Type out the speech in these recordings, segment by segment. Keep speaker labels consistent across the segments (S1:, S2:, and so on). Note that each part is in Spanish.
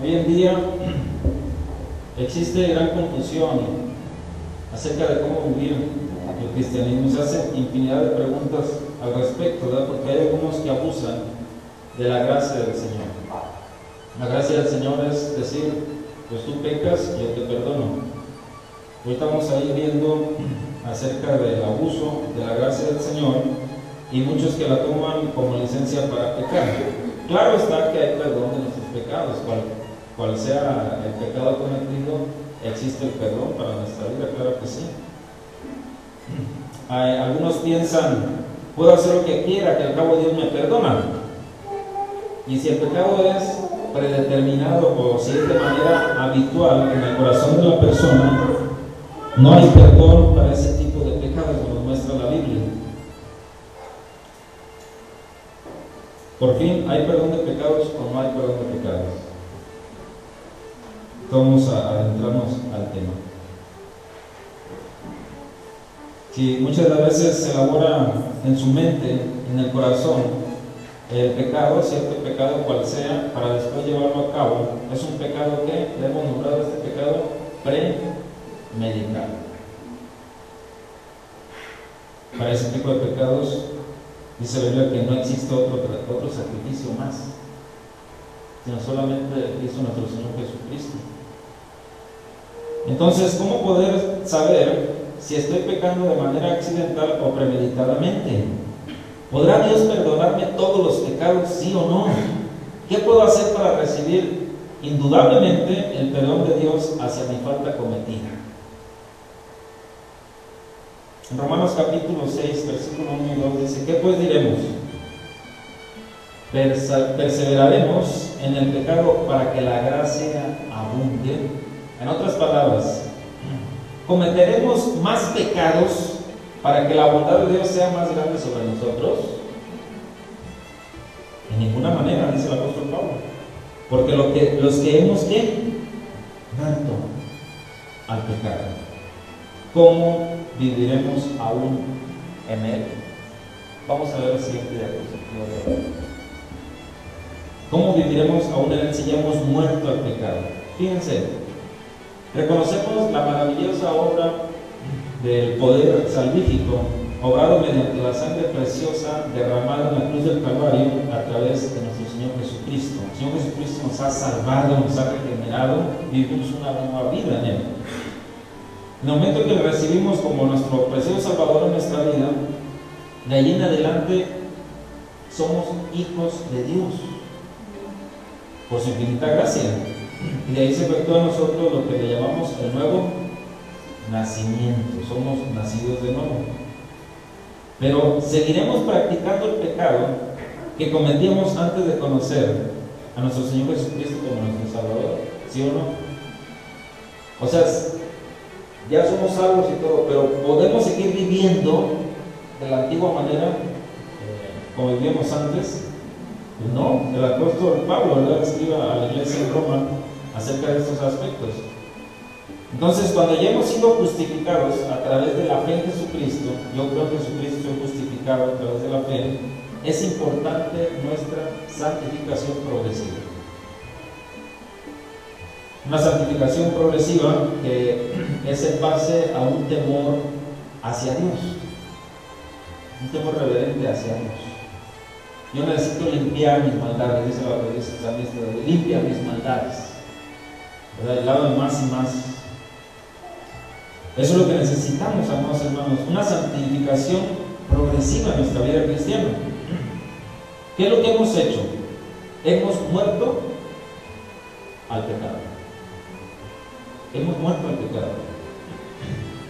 S1: Hoy en día existe gran confusión acerca de cómo vivir el cristianismo. Se hacen infinidad de preguntas al respecto, ¿verdad? Porque hay algunos que abusan de la gracia del Señor. La gracia del Señor es decir, pues tú pecas, yo te perdono. Ahorita vamos a ir viendo acerca del abuso de la gracia del Señor y muchos que la toman como licencia para pecar. Claro está que hay perdón de nuestros pecados, cual sea el pecado cometido, existe el perdón para nuestra vida, claro que sí. Algunos piensan, puedo hacer lo que quiera, que al cabo Dios me perdona. Y si el pecado es predeterminado o si es de manera habitual en el corazón de la persona, no hay perdón para ese tipo de pecados, como nos muestra la Biblia. Por fin, ¿hay perdón de pecados o no hay perdón de pecados? Vamos a adentrarnos al tema. Si muchas de las veces se elabora en su mente, en el corazón, el pecado, cierto pecado cual sea, para después llevarlo a cabo, es un pecado que debemos nombrar este pecado premeditado. Para ese tipo de pecados, dice la Biblia que no existe otro sacrificio más, sino solamente hizo nuestro Señor Jesucristo. Entonces, ¿cómo poder saber si estoy pecando de manera accidental o premeditadamente? ¿Podrá Dios perdonarme todos los pecados, sí o no? ¿Qué puedo hacer para recibir indudablemente el perdón de Dios hacia mi falta cometida? En Romanos capítulo 6, versículo 1 y 2 dice, ¿qué pues diremos? ¿Perseveraremos en el pecado para que la gracia abunde? En otras palabras, ¿cometeremos más pecados para que la bondad de Dios sea más grande sobre nosotros? En ninguna manera, dice el apóstol Pablo. Porque los que hemos muerto al pecado, ¿cómo viviremos aún en él? Vamos a ver el siguiente diapositiva. ¿Cómo viviremos aún en él si ya hemos muerto al pecado? Fíjense, reconocemos la maravillosa obra del poder salvífico obrado mediante la sangre preciosa derramada en la cruz del Calvario a través de nuestro Señor Jesucristo. El Señor Jesucristo nos ha salvado, nos ha regenerado y vivimos una nueva vida en Él. En el momento que le recibimos como nuestro precioso Salvador en nuestra vida, de ahí en adelante somos hijos de Dios por su infinita gracia. Y de ahí se efectúa en nosotros lo que le llamamos el nuevo nacimiento. Somos nacidos de nuevo. Pero seguiremos practicando el pecado que cometíamos antes de conocer a nuestro Señor Jesucristo como nuestro Salvador, ¿sí o no? O sea, ya somos salvos y todo, pero podemos seguir viviendo de la antigua manera como vivíamos antes. Pues no, el apóstol Pablo, ¿verdad?, escribe a la iglesia en Roma acerca de estos aspectos. Entonces, cuando ya hemos sido justificados a través de la fe en Jesucristo, yo creo que Jesucristo es justificado a través de la fe, es importante nuestra santificación progresiva. Una santificación progresiva que es en base a un temor hacia Dios, un temor reverente hacia Dios. Yo necesito limpiar mis maldades, dice el salmista, limpia mis maldades, ¿verdad? Y lávame más y más. Eso es lo que necesitamos, amados hermanos, una santificación progresiva en nuestra vida cristiana. ¿Qué es lo que hemos hecho? Hemos muerto al pecado. Hemos muerto al pecado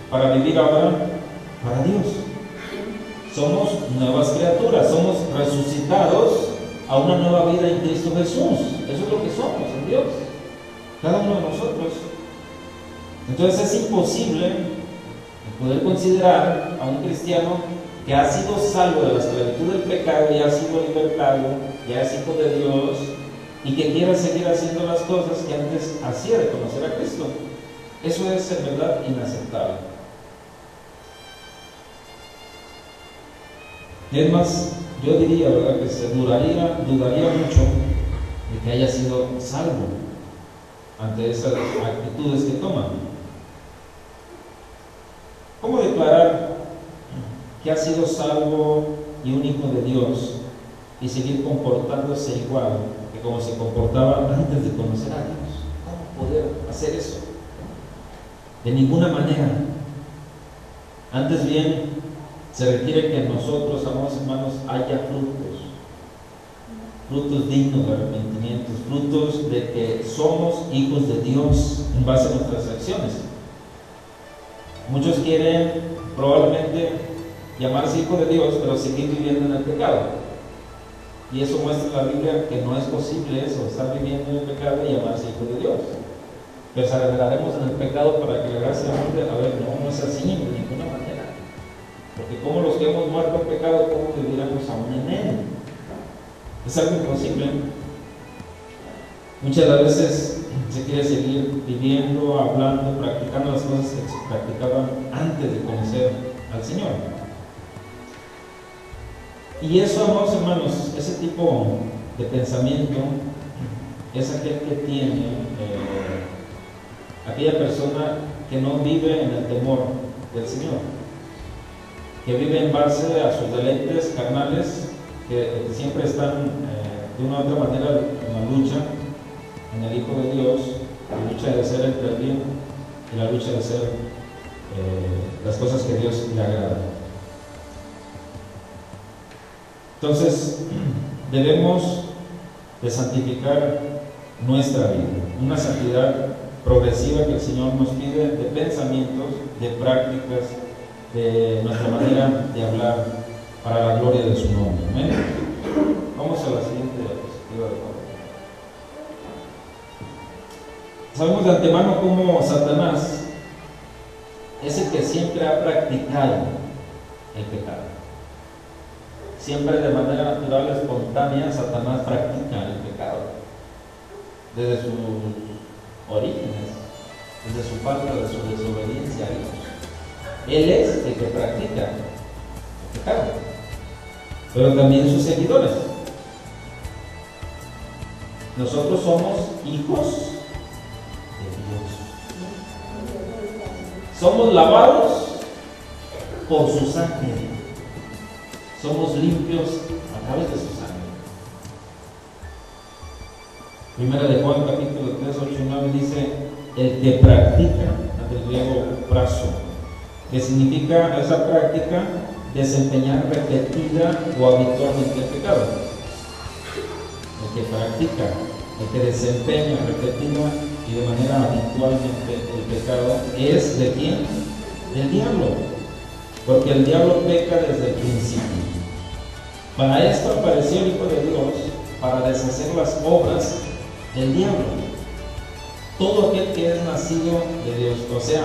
S1: para vivir ahora para Dios. Somos nuevas criaturas, somos resucitados a una nueva vida en Cristo Jesús. Eso es lo que somos en Dios, cada uno de nosotros. Entonces es imposible poder considerar a un cristiano que ha sido salvo de la esclavitud del pecado y ha sido libertado, ya es hijo de Dios y que quiera seguir haciendo las cosas que antes hacía de conocer a Cristo. Eso es en verdad inaceptable. Y es más, yo diría, ¿verdad?, que se dudaría mucho de que haya sido salvo. ante esas actitudes que toman. ¿Cómo declarar que ha sido salvo y un hijo de Dios y seguir comportándose igual que como se comportaba antes de conocer a Dios? ¿Cómo poder hacer eso? De ninguna manera. Antes bien, se requiere que en nosotros, amados hermanos, haya frutos dignos de arrepentimiento, frutos de que somos hijos de Dios en base a nuestras acciones. Muchos quieren probablemente llamarse hijo de Dios, pero seguir viviendo en el pecado. Y eso muestra la Biblia que no es posible eso, estar viviendo en el pecado y llamarse hijo de Dios. Perseveraremos en el pecado para que la gracia abunde. A ver, no es así de ninguna manera. Porque como los que hemos muerto en pecado, ¿cómo viviremos aún en él? Es algo imposible. Muchas veces se quiere seguir viviendo, hablando, practicando las cosas que se practicaban antes de conocer al Señor. Y eso, amados hermanos, ese tipo de pensamiento es aquel que tiene aquella persona que no vive en el temor del Señor, que vive en base a sus deleites carnales, que siempre están de una u otra manera en la lucha en el Hijo de Dios, la lucha de hacer el bien y la lucha de hacer las cosas que a Dios le agradan. Entonces, debemos de santificar nuestra vida, una santidad progresiva que el Señor nos pide, de pensamientos, de prácticas, de nuestra manera de hablar para la gloria de su nombre. ¿Amén? Vamos a la siguiente diapositiva de favor. Sabemos de antemano cómo Satanás es el que siempre ha practicado el pecado. Siempre de manera natural, espontánea, Satanás practica el pecado. Desde sus orígenes, desde su falta de su desobediencia a Dios. Él es el que practica el pecado, pero también sus seguidores. Nosotros somos hijos de Dios. Somos lavados por su sangre. Somos limpios a través de su sangre. Primera de Juan, capítulo 3, 8 y 9 dice: el que practica, del griego praso, que significa esa práctica, desempeñar repetida o habitualmente el pecado. El que practica, el que desempeña repetida y de manera habitualmente el pecado, ¿es de quién? Del diablo, porque el diablo peca desde el principio. Para esto apareció el Hijo de Dios, para deshacer las obras del diablo. Todo aquel que es nacido de Dios, o sea,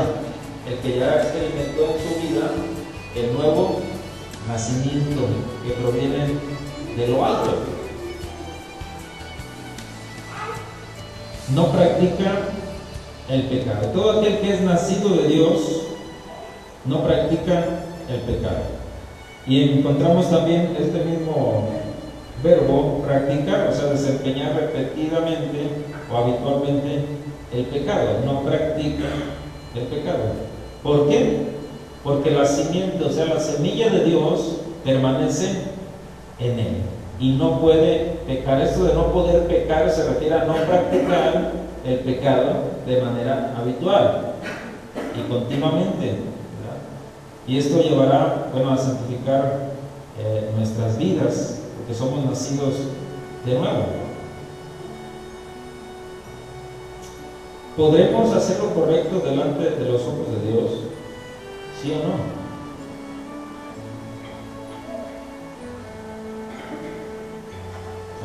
S1: el que ya experimentó en su vida el nuevo nacimiento que proviene de lo alto, no practica el pecado. Todo aquel que es nacido de Dios no practica el pecado. Y encontramos también este mismo verbo, practicar, o sea, desempeñar repetidamente o habitualmente el pecado. No practica el pecado. ¿Por qué? Porque la simiente, o sea, la semilla de Dios permanece en él y no puede pecar. Esto de no poder pecar se refiere a no practicar el pecado de manera habitual y continuamente, ¿verdad? Y esto llevará, a santificar nuestras vidas, porque somos nacidos de nuevo. ¿Podremos hacer lo correcto delante de los ojos de Dios? ¿Sí o no?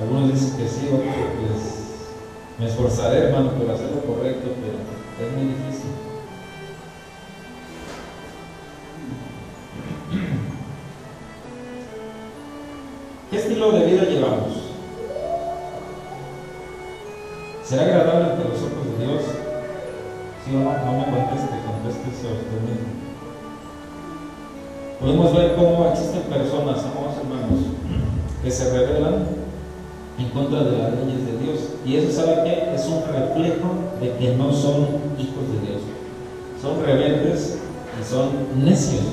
S1: Algunos dicen que sí, otros pues me esforzaré, hermano, por hacer lo correcto, pero es muy difícil. ¿Qué estilo de vida llevamos? ¿Será agradable ante los ojos de Dios? ¿Sí o no? No me conteste a usted mismo. Podemos ver cómo existen personas, amados hermanos, que se rebelan en contra de las leyes de Dios. Y eso, ¿sabe qué? Es un reflejo de que no son hijos de Dios. Son rebeldes y son necios.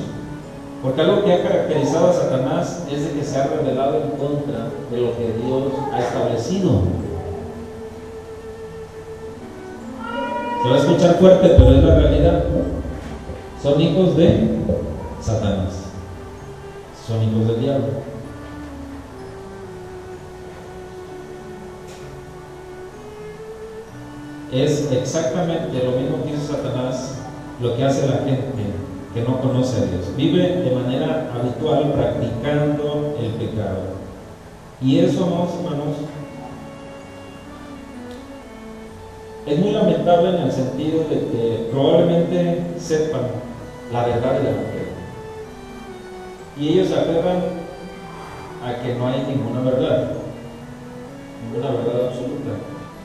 S1: Porque algo que ha caracterizado a Satanás es de que se ha rebelado en contra de lo que Dios ha establecido. Se va a escuchar fuerte, pero es la realidad. Son hijos de Satanás. Son hijos del diablo. Es exactamente lo mismo que hizo Satanás, lo que hace la gente que no conoce a Dios. Vive de manera habitual practicando el pecado. Y eso, amados hermanos, es muy lamentable en el sentido de que probablemente sepan la verdad de la mujer. Y ellos se aferran a que no hay ninguna verdad absoluta.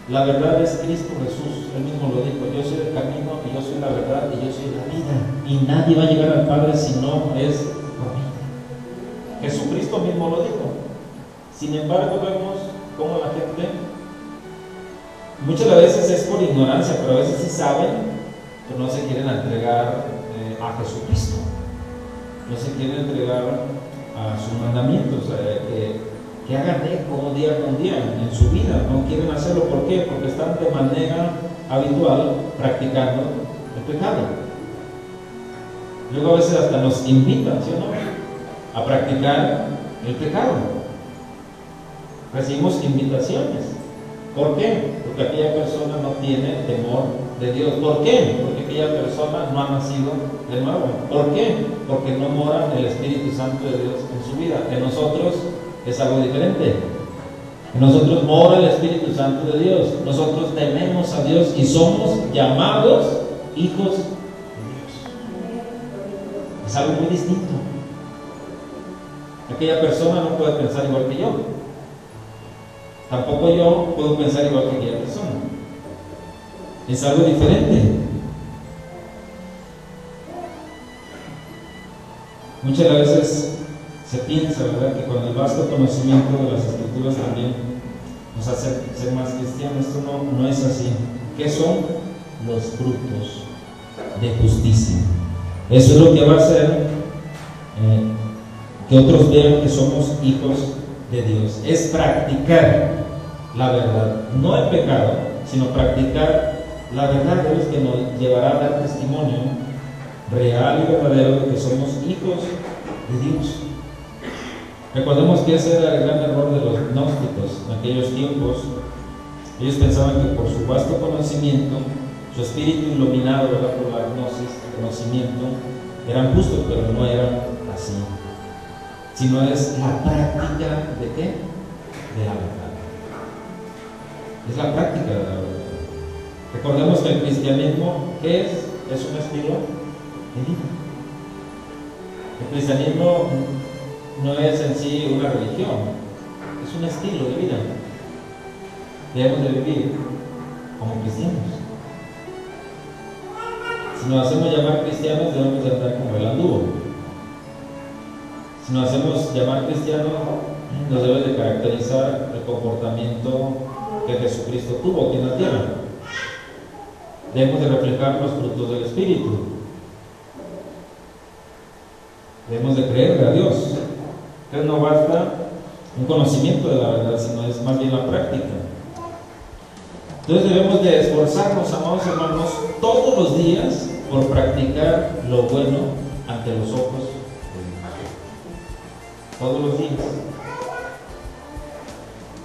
S1: La verdad es Cristo Jesús. Él mismo lo dijo: yo soy el camino, y yo soy la verdad, y yo soy la vida. Y nadie va a llegar al Padre si no es por mí. Jesucristo mismo lo dijo. Sin embargo, vemos cómo la gente, muchas veces es por ignorancia, pero a veces sí saben, pero no se quieren entregar a Jesucristo. No se quieren entregar a sus mandamientos, que hagan eco día con día en su vida. No quieren hacerlo. ¿Por qué? Porque están de manera habitual practicando el pecado. Luego a veces hasta nos invitan, ¿sí o no?, a practicar el pecado. Recibimos invitaciones. ¿Por qué? Porque aquella persona no tiene temor de Dios. ¿Por qué? Porque aquella persona no ha nacido de nuevo. ¿Por qué? Porque no mora el Espíritu Santo de Dios en su vida. En nosotros es algo diferente. En nosotros mora el Espíritu Santo de Dios. Nosotros tememos a Dios y somos llamados hijos de Dios. Es algo muy distinto. Aquella persona no puede pensar igual que yo. Tampoco yo puedo pensar igual que aquella persona. Es algo diferente. Muchas veces se piensa, ¿verdad?, que con el vasto conocimiento de las Escrituras también nos hace ser más cristianos. Esto no es así. ¿Qué son? Los frutos de justicia. Eso es lo que va a hacer que otros vean que somos hijos de Dios. Es practicar la verdad, no el pecado, sino practicar la verdad de Dios, que nos llevará a dar testimonio real y verdadero de que somos hijos de Dios. Recordemos que ese era el gran error de los gnósticos en aquellos tiempos. Ellos pensaban que por su vasto conocimiento, su espíritu iluminado, ¿verdad?, por la gnosis, el conocimiento, eran justos, pero no eran así. Sino es la práctica ¿de qué? De la verdad. Es la práctica de la verdad. Recordemos que el cristianismo, ¿qué es? Es un estilo de vida. El cristianismo no es en sí una religión, es un estilo de vida. Debemos de vivir como cristianos. Si nos hacemos llamar cristianos, debemos de andar como el anduvo. Si nos hacemos llamar cristianos, nos debe de caracterizar el comportamiento que Jesucristo tuvo aquí en la tierra. Debemos de reflejar los frutos del Espíritu. Debemos de creerle a Dios. Entonces no basta un conocimiento de la verdad, sino es más bien la práctica. Entonces debemos de esforzarnos, amados hermanos, todos los días por practicar lo bueno ante los ojos de Dios. Todos los días.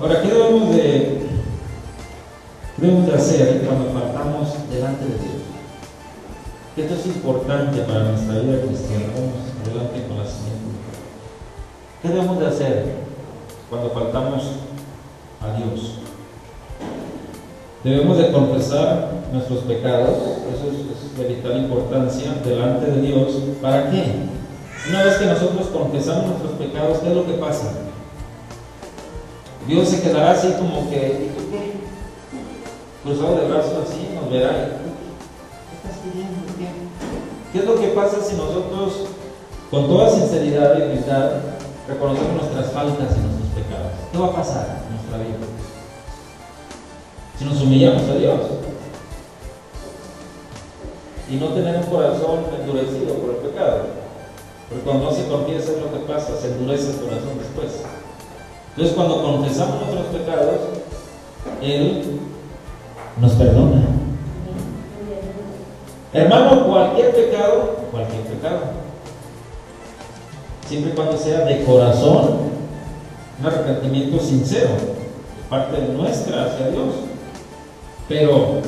S1: Ahora, ¿qué debemos de hacer cuando faltamos delante de Dios? Que esto es importante para nuestra vida cristiana. Vamos adelante con la siguiente. ¿Qué debemos de hacer cuando faltamos a Dios? Debemos de confesar nuestros pecados. Eso es de vital importancia delante de Dios. ¿Para qué? Una vez que nosotros confesamos nuestros pecados, ¿qué es lo que pasa? Dios se quedará así como que, ¿y tú qué? Cruzado de brazos así, nos verá. ¿Qué estás pidiendo? ¿Qué es lo que pasa si nosotros, con toda sinceridad y humildad, reconocemos nuestras faltas y nuestros pecados? pecados. ¿Qué va a pasar en nuestra vida si nos humillamos a Dios y no tenemos un corazón endurecido por el pecado? Porque cuando no se confiesa es lo que pasa, se endurece el corazón después. Entonces, cuando confesamos nuestros pecados, Él nos perdona. Hermano, cualquier pecado, siempre y cuando sea de corazón, un arrepentimiento sincero, de parte nuestra hacia Dios. Pero,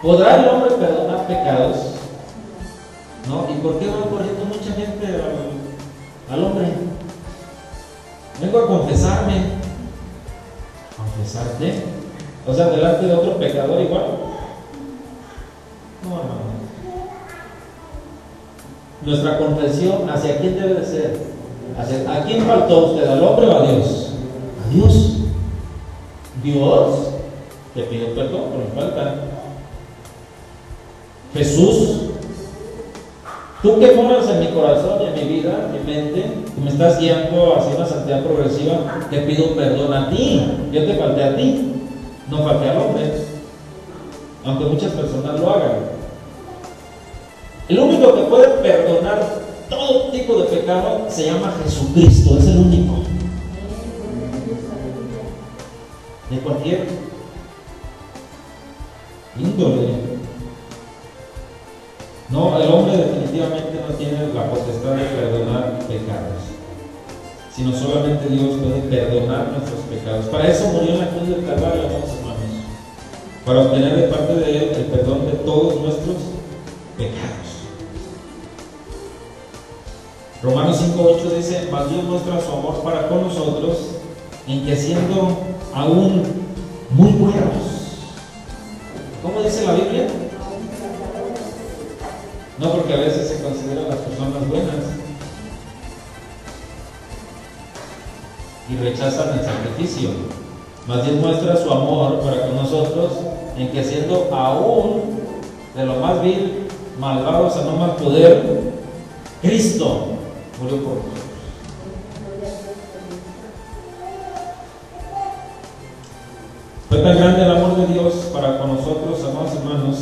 S1: ¿podrá el hombre perdonar pecados? ¿No? ¿Y por qué va corriendo mucha gente al hombre? Vengo a confesarme. ¿Confesarte? O sea, delante de otro pecador igual. No. Nuestra confesión, ¿hacia quién debe de ser? ¿A quién faltó usted? ¿Al hombre o a Dios? A Dios. Dios, te pido perdón por mi falta. Jesús, tú que moras en mi corazón y en mi vida, en mi mente, que me estás guiando hacia una santidad progresiva, te pido perdón a ti. Yo te falté a ti, no falté al hombre, aunque muchas personas lo hagan. El único que puede perdonar todo tipo de pecado se llama Jesucristo, es el único. De cualquier índole. No, el hombre definitivamente no tiene la potestad de perdonar pecados, sino solamente Dios puede perdonar nuestros pecados. Para eso murió en la cruz del Calvario, amados hermanos, para obtener de parte de Él el perdón de todos nuestros pecados. Romanos 5:8 dice: mas Dios muestra su amor para con nosotros, en que siendo aún muy buenos. ¿Cómo dice la Biblia? No, porque a veces se consideran las personas buenas y rechazan el sacrificio. Mas Dios muestra su amor para con nosotros, en que siendo aún de lo más vil, malvados a no más poder, Cristo murió por nosotros. Fue tan grande el amor de Dios para con nosotros, amados hermanos,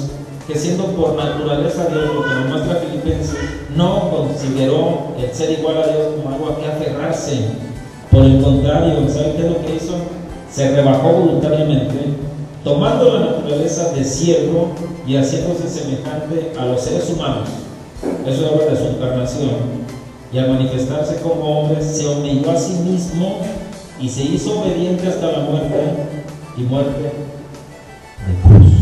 S1: que siendo por naturaleza Dios, lo que nos muestra Filipenses, no consideró el ser igual a Dios como algo a que aferrarse. Por el contrario, ¿sabe qué es lo que hizo? Se rebajó voluntariamente, tomando la naturaleza de siervo y haciéndose semejante a los seres humanos. Eso habla de su encarnación. Y al manifestarse como hombre, se humilló a sí mismo y se hizo obediente hasta la muerte, y muerte de cruz.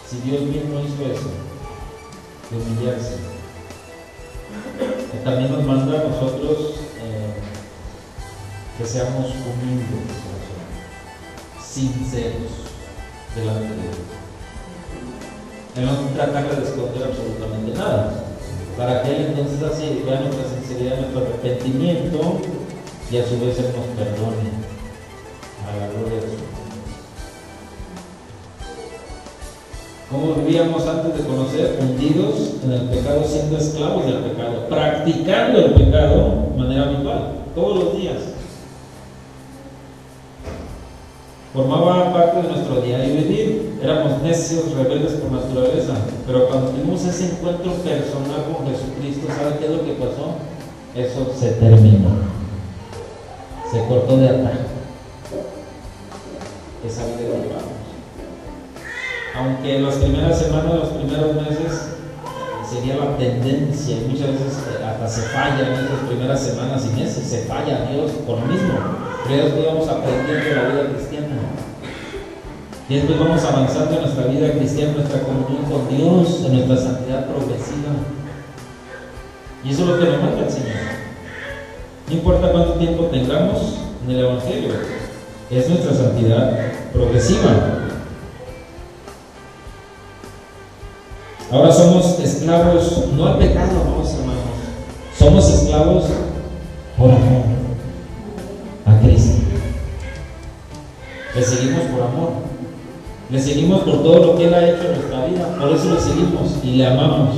S1: Si Dios mismo hizo eso, de humillarse, también nos manda a nosotros que seamos humildes, sinceros delante de Dios. Él no trata de esconder absolutamente nada, para que Él entonces así vea nuestra sinceridad, nuestro arrepentimiento, y a su vez Él nos perdone a la gloria de su nombre. ¿Cómo vivíamos antes de conocer? Hundidos en el pecado, siendo esclavos del pecado, practicando el pecado de manera habitual, todos los días. Formaba parte de nuestro diario vivir. Éramos necios, rebeldes por naturaleza, pero cuando tuvimos ese encuentro personal con Jesucristo, ¿sabe qué es lo que pasó? Eso se terminó, se cortó de atajo. Esa vida que llevamos, aunque en las primeras semanas, los primeros meses sería la tendencia, y muchas veces hasta se falla en esas primeras semanas y meses, se falla a Dios por lo mismo. Pero después vamos aprendiendo la vida cristiana. Y después vamos avanzando en nuestra vida cristiana, en nuestra comunión con Dios, en nuestra santidad progresiva. Y eso es lo que nos manda el Señor. No importa cuánto tiempo tengamos en el Evangelio, es nuestra santidad progresiva. Ahora somos esclavos, no al pecado, amados hermanos. Somos esclavos por amor a Cristo. Le seguimos por amor. Le seguimos por todo lo que Él ha hecho en nuestra vida. Por eso le seguimos y le amamos.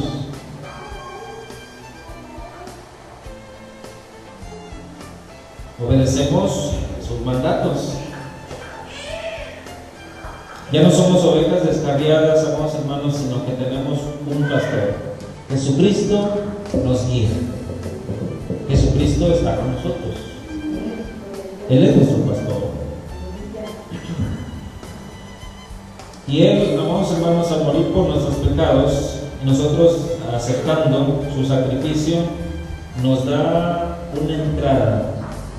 S1: obedecemos sus mandatos. Ya no somos ovejas descarriadas, amados hermanos, sino que tenemos un pastor. Jesucristo nos guía. Jesucristo está con nosotros. Él es nuestro pastor. Y Él, amados hermanos, al morir por nuestros pecados, nosotros aceptando su sacrificio, nos da una entrada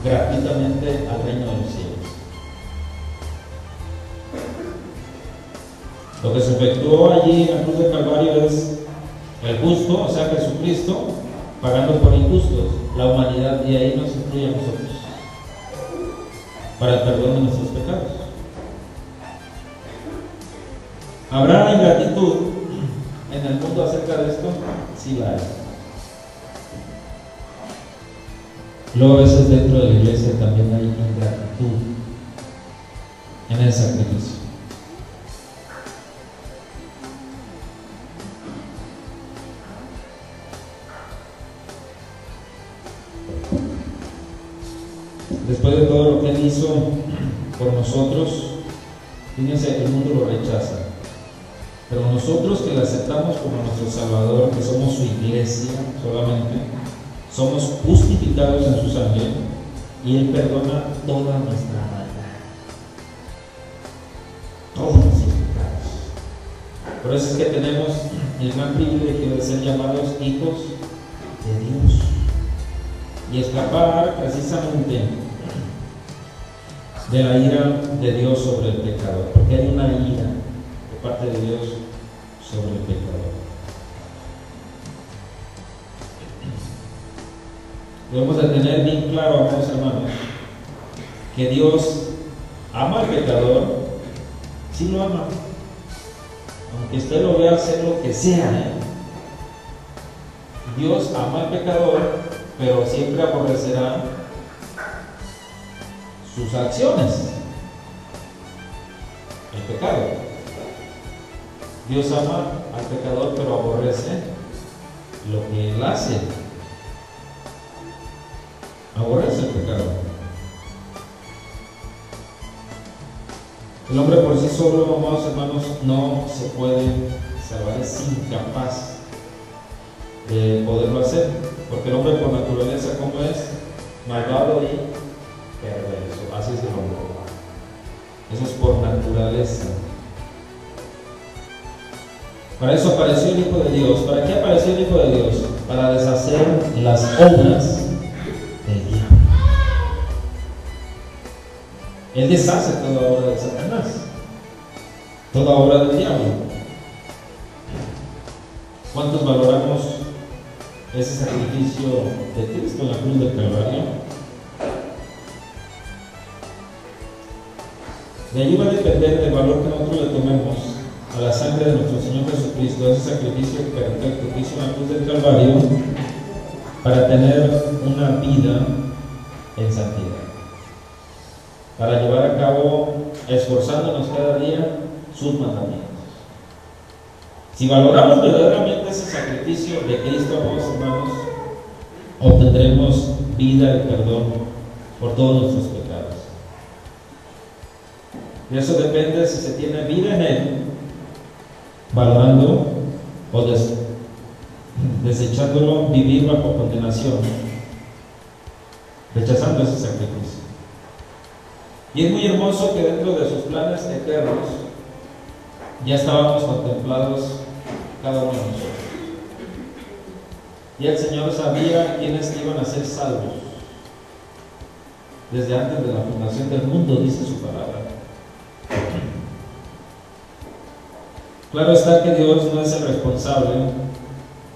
S1: gratuitamente al reino de los cielos. Lo que se efectuó allí en la cruz del Calvario es el justo, o sea, Jesucristo, pagando por injustos, la humanidad, y ahí nos incluye a nosotros, para el perdón de nuestros pecados. ¿Habrá ingratitud en el mundo acerca de esto? Sí la hay. Luego a veces dentro de la iglesia también hay ingratitud en el sacrificio. Después de todo lo que Él hizo por nosotros, fíjense, el mundo lo rechaza. Pero nosotros que le aceptamos como nuestro Salvador, que somos su iglesia solamente, somos justificados en su sangre y Él perdona toda nuestra maldad, todos nuestros pecados. Por eso es que tenemos el gran privilegio de ser llamados hijos de Dios y escapar precisamente de la ira de Dios sobre el pecador, porque hay una ira de parte de Dios sobre el pecador. Debemos de tener bien claro, amados hermanos, que Dios ama al pecador, sí lo ama, aunque usted lo vea hacer lo que sea, Dios ama al pecador, pero siempre aborrecerá sus acciones, el pecado. Dios ama al pecador, pero aborrece lo que él hace. Aborrece el pecado. El hombre por sí solo, amados hermanos, no se puede salvar, es incapaz de poderlo hacer, porque el hombre por naturaleza, como es, malvado y perverso. Así es el hombre. Eso es por naturaleza. Para eso apareció el Hijo de Dios. ¿Para qué apareció el Hijo de Dios? Para deshacer las obras del diablo. Él deshace toda obra de Satanás, toda obra del diablo. ¿Cuántos valoramos ese sacrificio de Cristo en la cruz del Calvario? De allí va a depender del valor que nosotros le tomemos a la sangre de nuestro Señor Jesucristo, ese sacrificio perfecto que hizo en la cruz del Calvario, para tener una vida en santidad, para llevar a cabo, esforzándonos cada día, sus mandamientos. Si valoramos verdaderamente ese sacrificio de Cristo, amados hermanos, obtendremos vida y perdón por todos nuestros pecados. De eso depende si se tiene vida en Él, valorando o desechándolo, vivir bajo condenación, rechazando ese sacrificio. Y es muy hermoso que dentro de sus planes eternos ya estábamos contemplados cada uno de nosotros. Y el Señor sabía quiénes iban a ser salvos desde antes de la fundación del mundo, dice su palabra. Claro está que Dios no es el responsable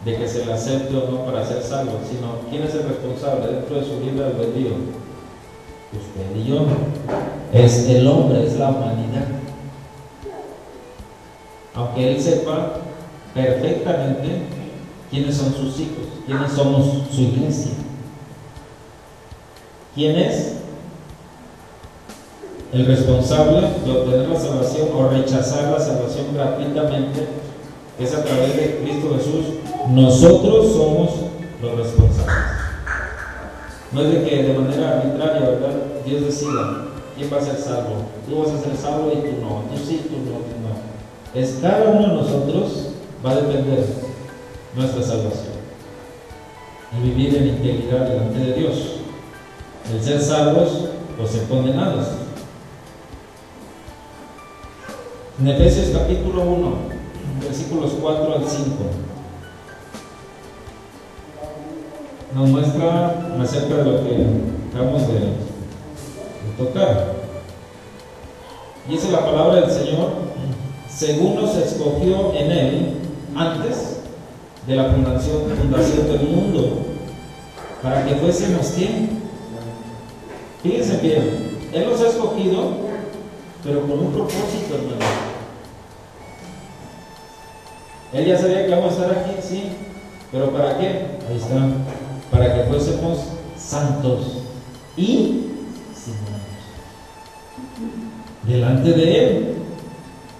S1: de que se le acepte o no para ser salvo, sino ¿quién es el responsable dentro de su libre albedrío? Usted y yo. Es el hombre, es la humanidad. Aunque Él sepa perfectamente quiénes son sus hijos, quiénes somos su iglesia. ¿Quién es el responsable de obtener la salvación o rechazar la salvación gratuitamente? Es a través de Cristo Jesús. Nosotros somos los responsables. No es de que de manera arbitraria, ¿verdad?, Dios decida quién va a ser salvo. Tú vas a ser salvo y tú no, tú sí, tú no, tú no. Es cada uno de nosotros va a depender nuestra salvación. El vivir en integridad delante de Dios. El ser salvos o ser condenados. En Efesios capítulo 1, versículos 4 al 5, nos muestra acerca de lo que acabamos de tocar. Dice la palabra del Señor: según nos escogió en Él antes de la fundación del mundo, para que fuésemos ¿quién? Fíjense bien, Él nos ha escogido, pero con un propósito, hermano. Él ya sabía que vamos a estar aquí, sí, pero ¿para qué? Ahí está, para que fuésemos santos y sin mancha delante de Él,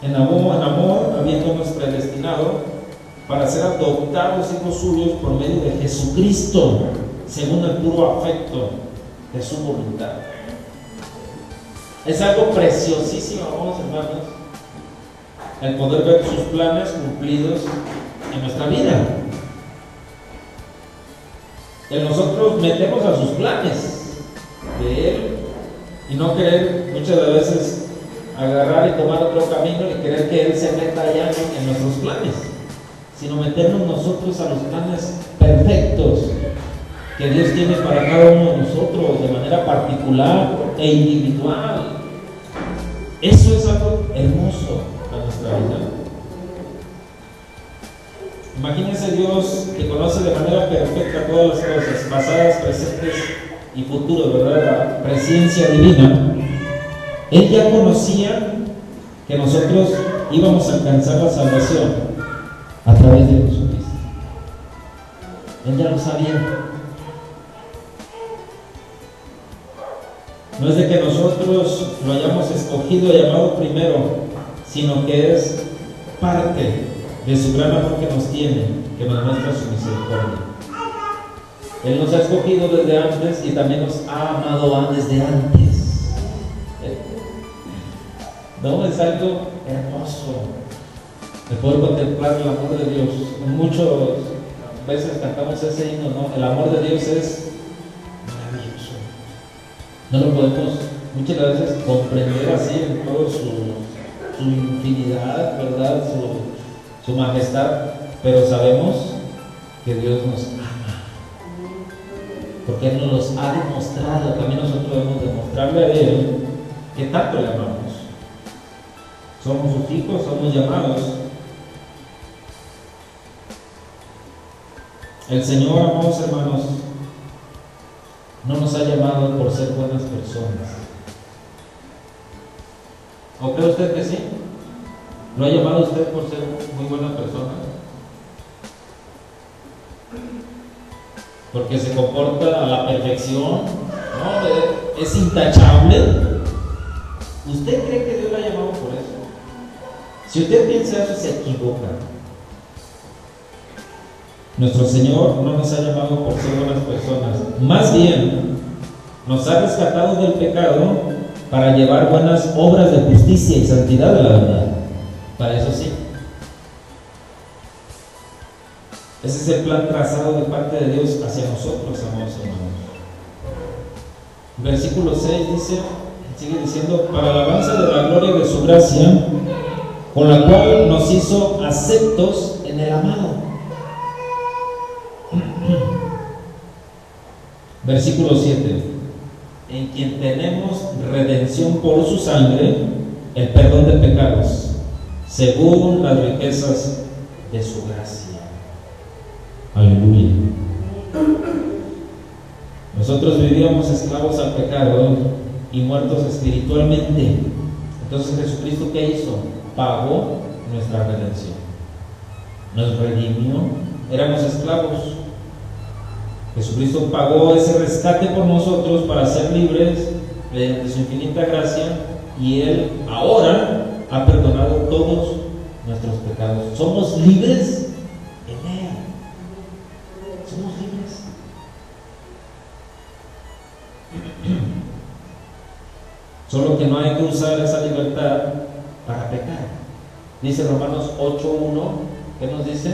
S1: en amor, habiéndonos predestinado para ser adoptados hijos suyos por medio de Jesucristo, según el puro afecto de su voluntad. Es algo preciosísimo, vamos, hermanos, el poder ver sus planes cumplidos en nuestra vida. El nosotros metemos a sus planes de Él y no querer muchas de veces agarrar y tomar otro camino y querer que Él se meta allá en nuestros planes, sino meternos nosotros a los planes perfectos que Dios tiene para cada uno de nosotros de manera particular e individual. Eso es algo hermoso para nuestra vida. Imagínense Dios que conoce de manera perfecta todas las cosas, pasadas, presentes y futuras, ¿verdad? La presencia divina. Él ya conocía que nosotros íbamos a alcanzar la salvación a través de Jesucristo. Él ya lo sabía. No es de que nosotros lo hayamos escogido y llamado primero, sino que es parte de su gran amor que nos tiene, que nos muestra su misericordia. Él nos ha escogido desde antes y también nos ha amado desde antes. No, es algo hermoso el poder contemplar el amor de Dios. Muchas veces cantamos ese himno, ¿no? El amor de Dios es maravilloso. No lo podemos muchas veces comprender así en toda su infinidad, ¿verdad? Su majestad, pero sabemos que Dios nos ama, porque Él nos los ha demostrado. También nosotros debemos demostrarle a Él que tanto le amamos. Somos sus hijos, somos llamados. El Señor, amados hermanos, no nos ha llamado por ser buenas personas. ¿O cree usted que sí? ¿Lo ha llamado usted por ser muy buena persona? Porque se comporta a la perfección, ¿no? Es intachable. ¿Usted cree que Dios lo ha llamado por eso? Si usted piensa eso, se equivoca. Nuestro Señor no nos ha llamado por ser buenas personas. Más bien, nos ha rescatado del pecado para llevar buenas obras de justicia y santidad de la verdad. Para eso sí. Ese es el plan trazado de parte de Dios hacia nosotros, amados hermanos. Versículo 6 dice, sigue diciendo: para la alabanza de la gloria de su gracia, con la cual nos hizo aceptos en el amado. Versículo 7: en quien tenemos redención por su sangre, el perdón de pecados, según las riquezas de su gracia. Aleluya. Nosotros vivíamos esclavos al pecado y muertos espiritualmente. Entonces Jesucristo, ¿qué hizo? Pagó nuestra redención, nos redimió. Éramos esclavos. Jesucristo pagó ese rescate por nosotros para ser libres mediante su infinita gracia, y Él ahora ha perdonado todos nuestros pecados. Somos libres en Él. Somos libres. Solo que no hay que usar esa libertad para pecar. Dice Romanos 8:1, ¿qué nos dice?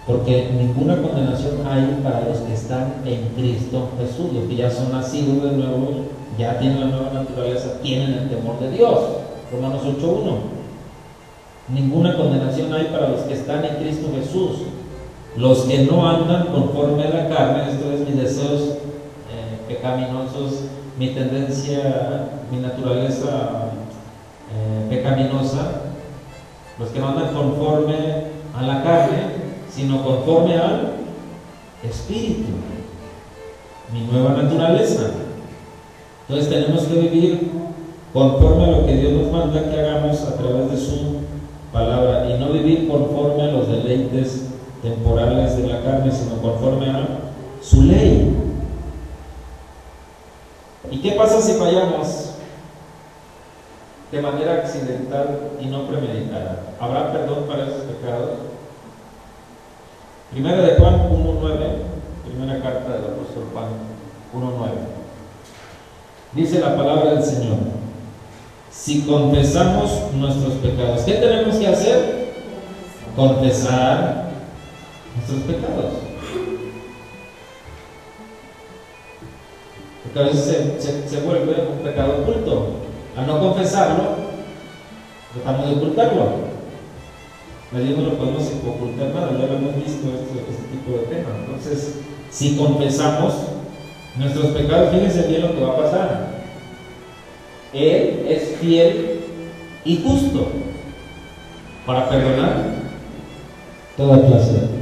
S1: Porque ninguna condenación hay para los que están en Cristo Jesús, los que ya son nacidos de nuevo, ya tienen la nueva naturaleza, tienen el temor de Dios. Romanos 8:1. Ninguna condenación hay para los que están en Cristo Jesús, los que no andan conforme a la carne, esto es, mis deseos pecaminosos, mi tendencia, mi naturaleza pecaminosa, los que no andan conforme a la carne, sino conforme al Espíritu, mi nueva naturaleza. Entonces tenemos que vivir conforme a lo que Dios nos manda que hagamos a través de su palabra, y no vivir conforme a los deleites temporales de la carne, sino conforme a su ley. ¿Y qué pasa si fallamos de manera accidental y no premeditada? ¿Habrá perdón para esos pecados? Primera de Juan 1:9, primera carta del apóstol Juan 1:9. Dice la palabra del Señor: si confesamos nuestros pecados, ¿qué tenemos que hacer? Confesar nuestros pecados. Porque a veces se vuelve un pecado oculto. Al no confesarlo, tratamos de ocultarlo. Nadie no lo podemos ocultar nada, ya lo hemos visto este tipo de tema. Entonces, si confesamos nuestros pecados, fíjense bien lo que va a pasar. Él es fiel y justo para perdonar toda clase de pecado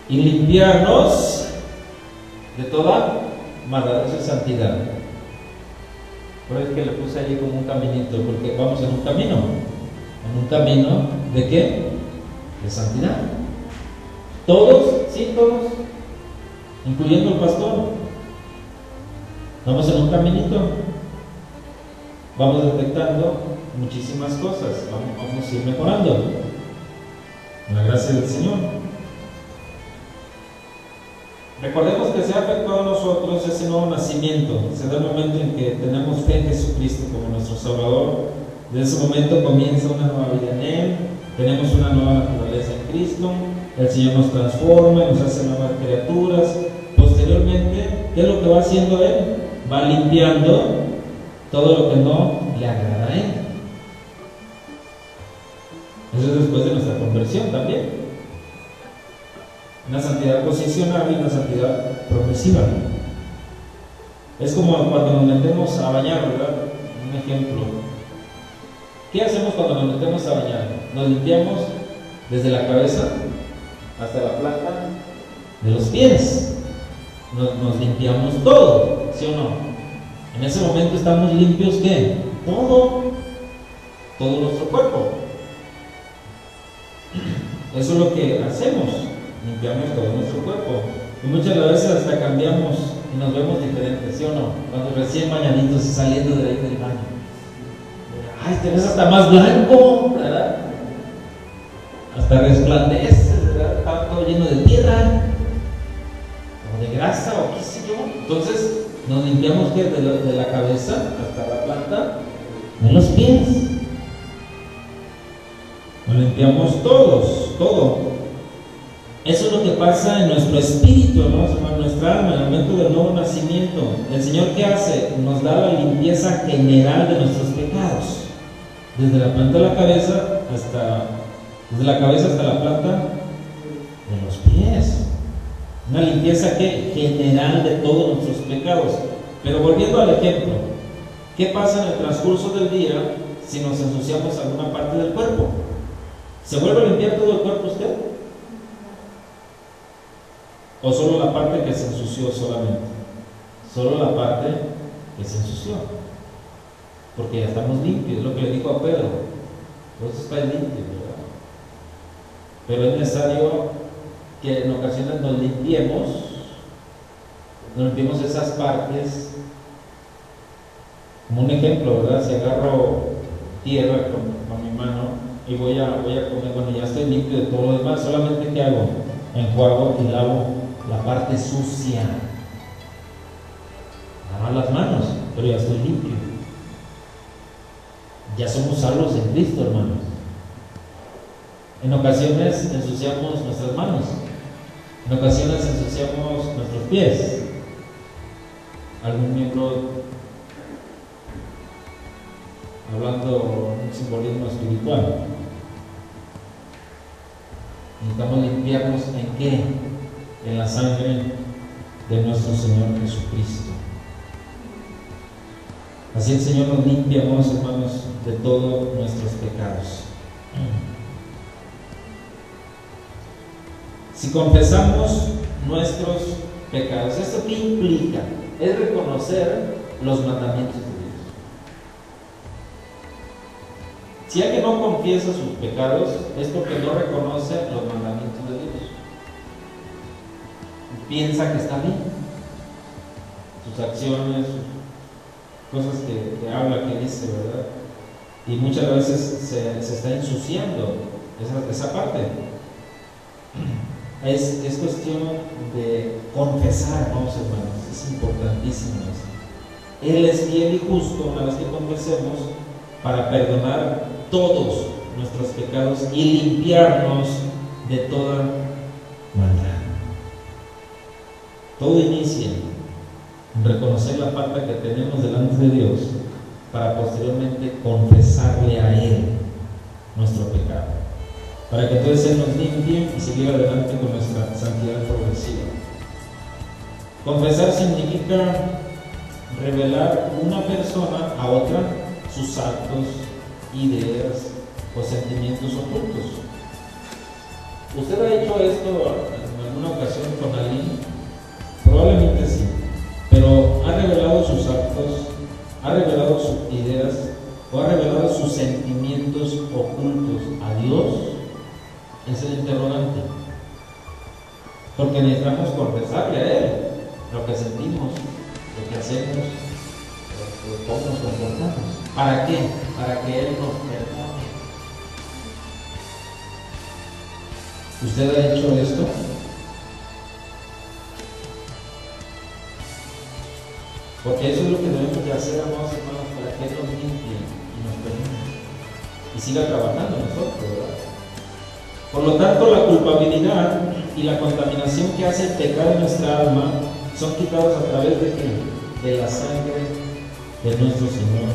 S1: y limpiarnos de toda maldad. Eso es santidad. Por eso es que le puse allí como un caminito, porque vamos en un camino. ¿En un camino de qué? De santidad. Todos, sí, todos, incluyendo el pastor. Vamos en un caminito. Vamos detectando muchísimas cosas. Vamos a ir mejorando. Con la gracia del Señor. Recordemos que se ha efectuado a nosotros ese nuevo nacimiento. Se da el momento en que tenemos fe en Jesucristo como nuestro Salvador. Desde ese momento comienza una nueva vida en Él. Tenemos una nueva naturaleza en Cristo. El Señor nos transforma, nos hace nuevas criaturas. Posteriormente, ¿qué es lo que va haciendo Él? Va limpiando todo lo que no le agrada a Él. Eso es después de nuestra conversión también. Una santidad posicional y una santidad progresiva. Es como cuando nos metemos a bañar, ¿verdad? Un ejemplo. ¿Qué hacemos cuando nos metemos a bañar? Nos limpiamos desde la cabeza hasta la planta de los pies. Nos limpiamos todo, ¿sí o no? En ese momento estamos limpios, ¿qué? Todo nuestro cuerpo. Eso es lo que hacemos. Limpiamos todo nuestro cuerpo. Y muchas veces hasta cambiamos y nos vemos diferentes, ¿sí o no? Cuando recién bañaditos y saliendo de ahí del baño. Ay, te ves hasta más blanco, ¿verdad? Hasta resplandeces, ¿verdad? Está todo lleno de tierra, o de grasa, o qué sé yo. Entonces, nos limpiamos ¿qué? De la cabeza hasta la planta de los pies. Nos limpiamos todos, todo. Eso es lo que pasa en nuestro espíritu, ¿no? En nuestra alma, en el momento del nuevo nacimiento. El Señor, ¿qué hace? Nos da la limpieza general de nuestros pecados. Desde la planta de la cabeza desde la cabeza hasta la planta de los pies. Una limpieza ¿qué? General de todos nuestros pecados. Pero volviendo al ejemplo, ¿qué pasa en el transcurso del día si nos ensuciamos alguna parte del cuerpo? ¿Se vuelve a limpiar todo el cuerpo usted? ¿O solo la parte que se ensució solamente? Solo la parte que se ensució. Porque ya estamos limpios, es lo que le dijo a Pedro. Vos estáis limpios, ¿verdad? Pero es necesario que en ocasiones nos limpiemos esas partes. Como un ejemplo, ¿verdad? Si agarro tierra con mi mano y voy a comer, bueno, ya estoy limpio de todo lo demás, solamente ¿qué hago? Enjuago y lavo la parte sucia. Lavar las manos, pero ya estoy limpio. Ya somos salvos en Cristo, hermanos. En ocasiones ensuciamos nuestras manos, en ocasiones ensuciamos nuestros pies. Algún miembro, hablando un simbolismo espiritual, necesitamos limpiarnos ¿en qué? En la sangre de nuestro Señor Jesucristo. Así el Señor nos limpia, hermanos, de todos nuestros pecados. Si confesamos nuestros pecados, ¿esto qué implica? Es reconocer los mandamientos de Dios. Si alguien no confiesa sus pecados, es porque no reconoce los mandamientos de Dios. Piensa que está bien. Sus acciones, sus cosas que habla, que dice, ¿verdad? Y muchas veces se está ensuciando esa parte. Es cuestión de confesar, hermanos, es importantísimo eso. Él es fiel y justo una vez que confesemos para perdonar todos nuestros pecados y limpiarnos de toda maldad. Todo inicia en reconocer la falta que tenemos delante de Dios para posteriormente confesarle a Él nuestro pecado, para que entonces Él nos limpie y seguir adelante con nuestra santidad progresiva. Confesar significa revelar una persona a otra sus actos, ideas o sentimientos ocultos. ¿Usted ha hecho esto en alguna ocasión con alguien? Probablemente sí, pero ha revelado sus actos, ha revelado sus ideas o ha revelado sus sentimientos ocultos a Dios. Es el interrogante, porque necesitamos confesarle a Él lo que sentimos, lo que hacemos, cómo nos comportamos. ¿Para qué? Para que Él nos perdone. ¿Usted ha hecho esto? Porque eso es lo que debemos de hacer, amados hermanos, para que Él nos limpie y nos perdone y siga trabajando en nosotros, ¿verdad? Por lo tanto, la culpabilidad y la contaminación que hace el pecado en nuestra alma son quitados a través de ¿qué? De la sangre de nuestro Señor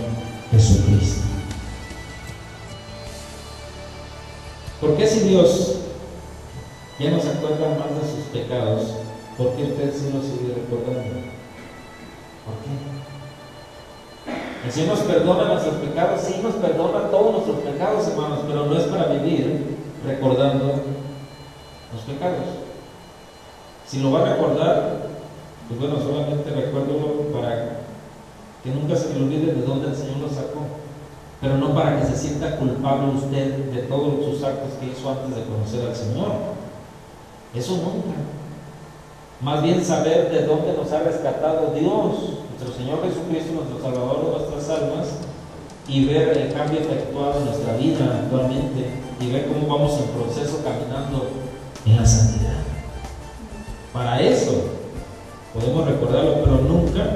S1: Jesucristo. ¿Por qué si Dios ya no se acuerda más de sus pecados, por qué usted sí los sigue recordando? ¿Por qué? El Señor nos perdona nuestros pecados, sí nos perdona todos nuestros pecados, hermanos, pero no es para vivir recordando los pecados. Si lo va a recordar, pues bueno, solamente recuérdelo para que nunca se le olvide de dónde el Señor lo sacó, pero no para que se sienta culpable usted de todos sus actos que hizo antes de conocer al Señor. Eso nunca. Más bien saber de dónde nos ha rescatado Dios, nuestro Señor Jesucristo, nuestro Salvador de nuestras almas, y ver el cambio efectuado en nuestra vida actualmente y ver cómo vamos en proceso caminando en la santidad. Para eso podemos recordarlo, pero nunca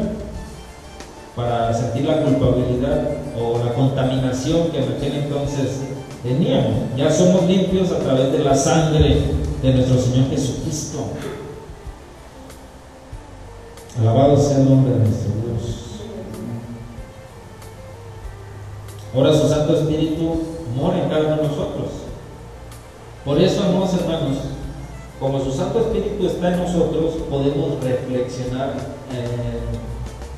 S1: para sentir la culpabilidad o la contaminación que en aquel entonces teníamos. Ya somos limpios a través de la sangre de nuestro Señor Jesucristo. Alabado sea el nombre de nuestro Dios. Ahora su Santo Espíritu mora en cada uno de nosotros. Por eso, amados hermanos, como su Santo Espíritu está en nosotros, podemos reflexionar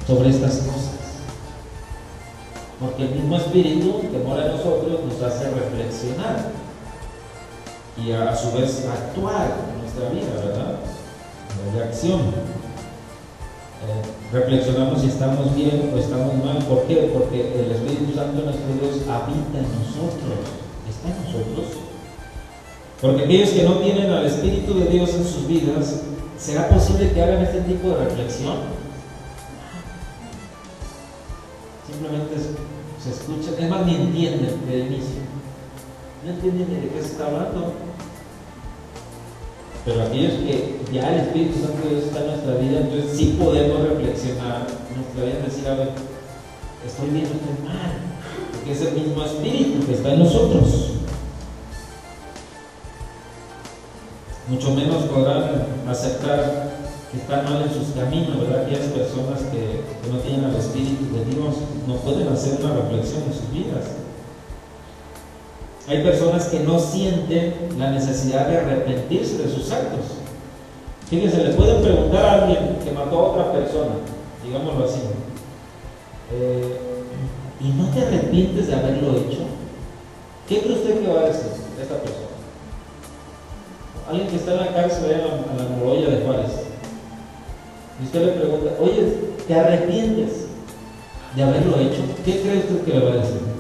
S1: sobre estas cosas. Porque el mismo Espíritu que mora en nosotros nos hace reflexionar y a su vez actuar en nuestra vida, ¿verdad? De acción. Reflexionamos si estamos bien o estamos mal. ¿Por qué? Porque el Espíritu Santo de nuestro Dios habita en nosotros, está en nosotros. Porque aquellos que no tienen al Espíritu de Dios en sus vidas, ¿será posible que hagan este tipo de reflexión? Simplemente se escuchan, es más, ni entienden de inicio, no entienden ni de qué se está hablando. Pero aquellos que ya el Espíritu Santo de Dios está en nuestra vida, entonces sí podemos reflexionar en nuestra vida y decir, a ver, estoy bien o estoy mal, porque es el mismo Espíritu que está en nosotros. Mucho menos podrán aceptar que están mal en sus caminos, ¿verdad? Aquellas personas que no tienen al Espíritu de Dios no pueden hacer una reflexión en sus vidas. Hay personas que no sienten la necesidad de arrepentirse de sus actos. Fíjense, le pueden preguntar a alguien que mató a otra persona, digámoslo así, ¿y no te arrepientes de haberlo hecho? ¿Qué cree usted que va a decir esta persona? Alguien que está en la cárcel allá en la Morolla de Juárez, y usted le pregunta, oye, ¿te arrepientes de haberlo hecho? ¿Qué cree usted que le va a decir?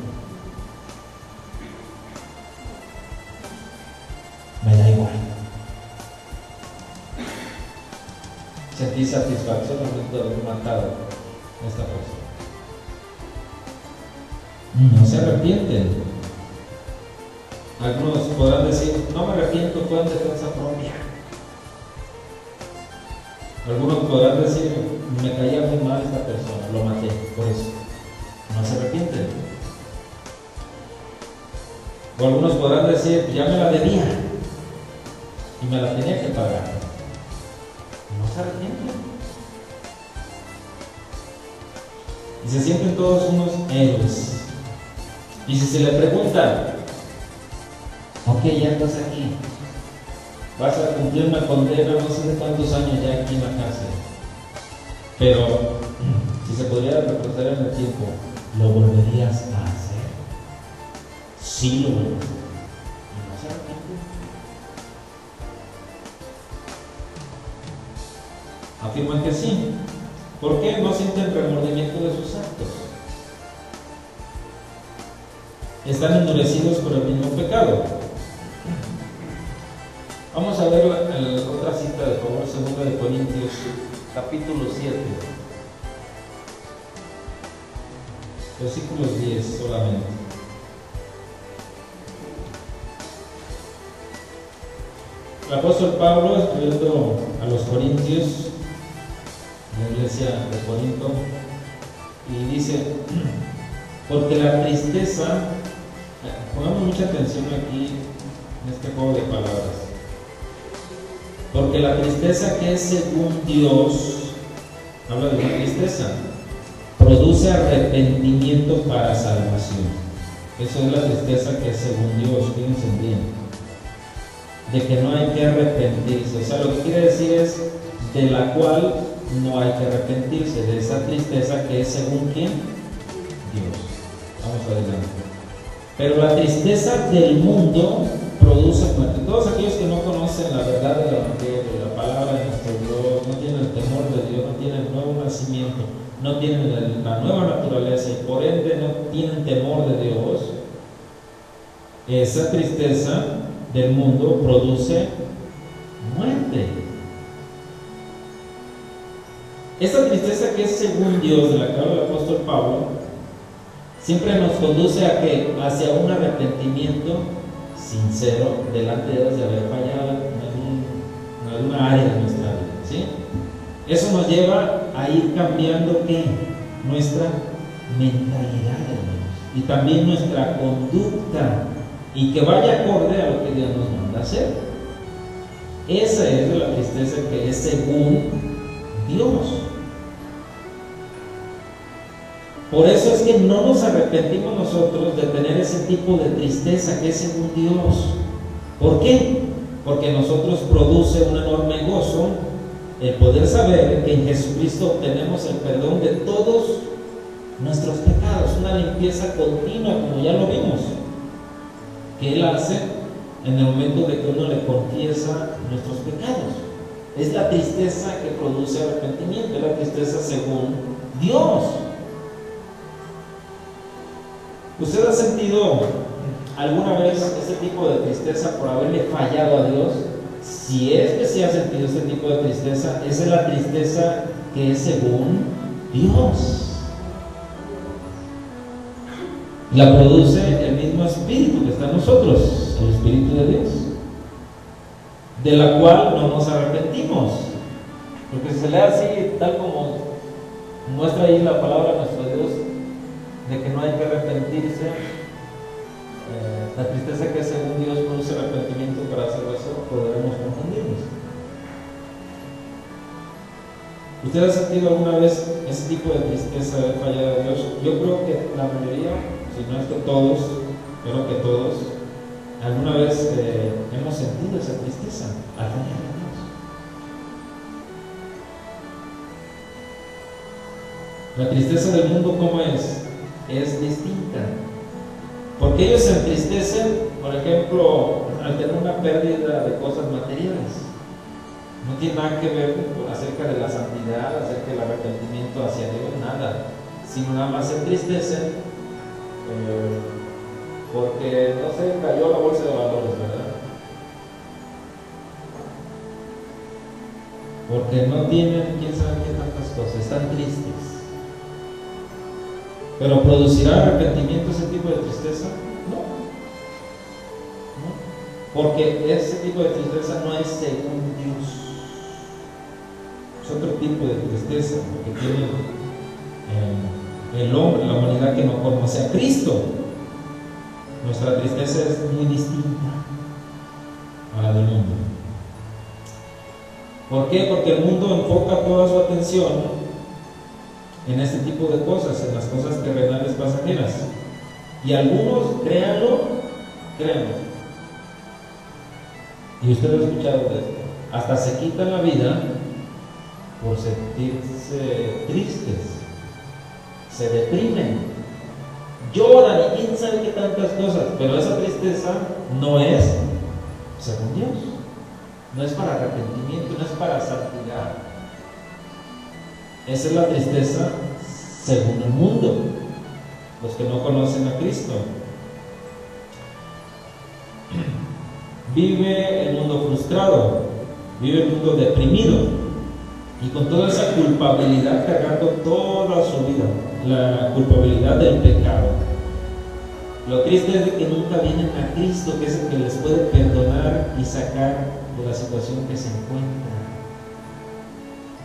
S1: Me da igual. Sentí satisfacción al momento de haber matado a esta persona. No se arrepienten. Algunos podrán decir, no me arrepiento, fue en defensa propia. Algunos podrán decir, me caía muy mal esta persona, lo maté, por eso. No se arrepienten. O algunos podrán decir, ya me la debía y me la tenía que pagar. No se arrepienten. Y se sienten todos unos héroes. Y si se le pregunta, ok, ya estás aquí, vas a cumplir una condena, no sé de cuántos años ya aquí en la cárcel, pero si se pudiera retroceder en el tiempo, ¿lo volverías a hacer? Sí, lo volverías a hacer. ¿Y no se arrepiente? Afirman que sí. ¿Por qué? No sienten remordimiento de sus actos. Están endurecidos por el mismo pecado. Vamos a ver otra cita, de favor, 2 Corintios, capítulo 7, versículos 10 solamente. El apóstol Pablo, escribiendo a los Corintios, la iglesia de Corinto, y dice, porque la tristeza, pongamos mucha atención aquí en este juego de palabras, porque la tristeza que es según Dios, habla de una tristeza, produce arrepentimiento para salvación. Eso es la tristeza que es según Dios, fíjense bien, de que no hay que arrepentirse. O sea, lo que quiere decir es de la cual no hay que arrepentirse, de esa tristeza que es según ¿quién? Dios. Vamos adelante. Pero la tristeza del mundo produce muerte. Todos aquellos que no conocen la verdad del Evangelio, la palabra de nuestro Dios, no tienen el temor de Dios, no tienen el nuevo nacimiento, no tienen la nueva naturaleza y por ende no tienen temor de Dios, esa tristeza del mundo produce muerte. Esa tristeza que es según Dios, de la que habla el apóstol Pablo, siempre nos conduce a que hacia un arrepentimiento sincero delante de Dios de haber fallado en alguna área de nuestra vida, ¿sí? Eso nos lleva a ir cambiando ¿qué? Nuestra mentalidad, hermanos, y también nuestra conducta, y que vaya acorde a lo que Dios nos manda hacer. Esa es la tristeza que es según Dios. Por eso es que no nos arrepentimos nosotros de tener ese tipo de tristeza que es según Dios. ¿Por qué? Porque nosotros produce un enorme gozo el poder saber que en Jesucristo obtenemos el perdón de todos nuestros pecados, una limpieza continua, como ya lo vimos, que Él hace en el momento de que uno le confiesa nuestros pecados. Es la tristeza que produce arrepentimiento, es la tristeza según Dios. ¿Usted ha sentido alguna vez ese tipo de tristeza por haberle fallado a Dios? Si es que se ha sentido ese tipo de tristeza, esa es la tristeza que es según Dios. La produce el mismo Espíritu que está en nosotros, el Espíritu de Dios. de la cual no nos arrepentimos. Porque si se lee así, tal como muestra ahí la palabra de nuestro Dios, de que no hay que arrepentirse, la tristeza que según Dios produce arrepentimiento para salvación, podremos confundirnos. ¿Usted ha sentido alguna vez ese tipo de tristeza de haber fallado a Dios? Yo creo que la mayoría, si no es que todos, creo que todos, alguna vez hemos sentido esa tristeza al fallar a Dios. La tristeza del mundo, ¿cómo es? Es distinta. Porque ellos se entristecen, por ejemplo, al tener una pérdida de cosas materiales. No tiene nada que ver acerca de la santidad, acerca del arrepentimiento hacia Dios, nada. Sino nada más se entristecen porque, no sé, cayó la bolsa de valores, ¿verdad? Porque no tienen, quién sabe qué tantas cosas, están tristes. ¿Pero producirá arrepentimiento ese tipo de tristeza? No. Porque ese tipo de tristeza no es según Dios. Es otro tipo de tristeza que tiene el hombre, la humanidad que no conoce a Cristo. Nuestra tristeza es muy distinta a la del mundo. ¿Por qué? Porque el mundo enfoca toda su atención en este tipo de cosas, en las cosas terrenales pasajeras. Y algunos, créanlo, y usted lo ha escuchado de esto, hasta se quitan la vida por sentirse tristes, se deprimen, lloran y quién sabe qué tantas cosas, pero esa tristeza no es según Dios, no es para arrepentimiento, no es para santidad. Esa es la tristeza según el mundo, los que no conocen a Cristo. Vive el mundo frustrado, vive el mundo deprimido y con toda esa culpabilidad cargando toda su vida, la culpabilidad del pecado. Lo triste es de que nunca vienen a Cristo, que es el que les puede perdonar y sacar de la situación que se encuentran.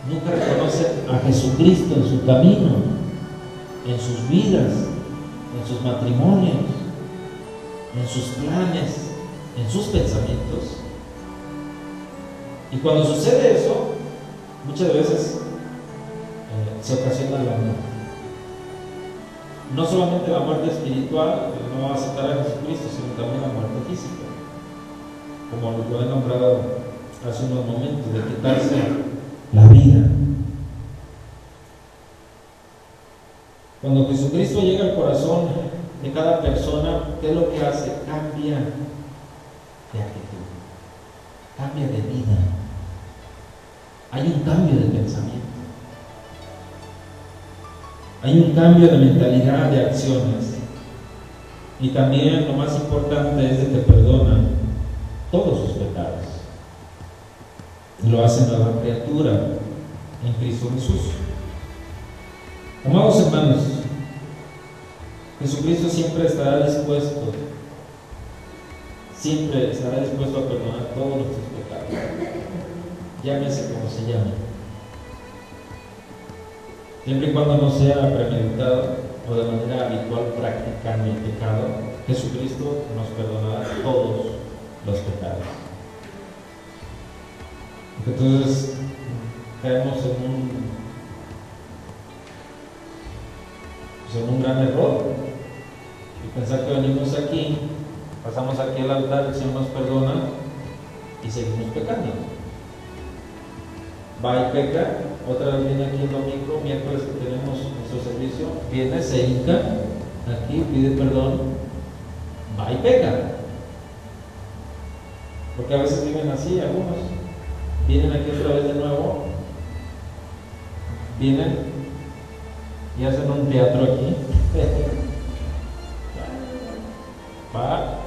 S1: Nunca reconocen a Jesucristo en su camino, en sus vidas, en sus matrimonios, en sus planes, en sus pensamientos. Y cuando sucede eso, muchas veces se ocasiona la muerte. No solamente la muerte espiritual, no aceptar a Jesucristo, sino también la muerte física, como lo he nombrado hace unos momentos, de quitarse la vida. Cuando Jesucristo llega al corazón de cada persona, ¿qué es lo que hace? Cambia de actitud, cambia de vida. Hay un cambio de pensamiento, hay un cambio de mentalidad, de acciones. Y también lo más importante es de que perdona todos sus pecados. Lo hace nueva criatura en Cristo Jesús. Amados hermanos, Jesucristo siempre estará dispuesto a perdonar todos nuestros pecados, llámese como se llame, siempre y cuando no sea premeditado o de manera habitual practicando el pecado. Jesucristo nos perdonará todos los pecados. Entonces caemos en un gran error y pensar que venimos aquí, pasamos aquí al altar, el Señor nos perdona y seguimos pecando. Va y peca, otra vez viene aquí el domingo, miércoles que tenemos nuestro servicio, viene, se hinca aquí, pide perdón, va y peca. Porque a veces viven así, algunos vienen aquí otra vez de nuevo, vienen y hacen un teatro aquí.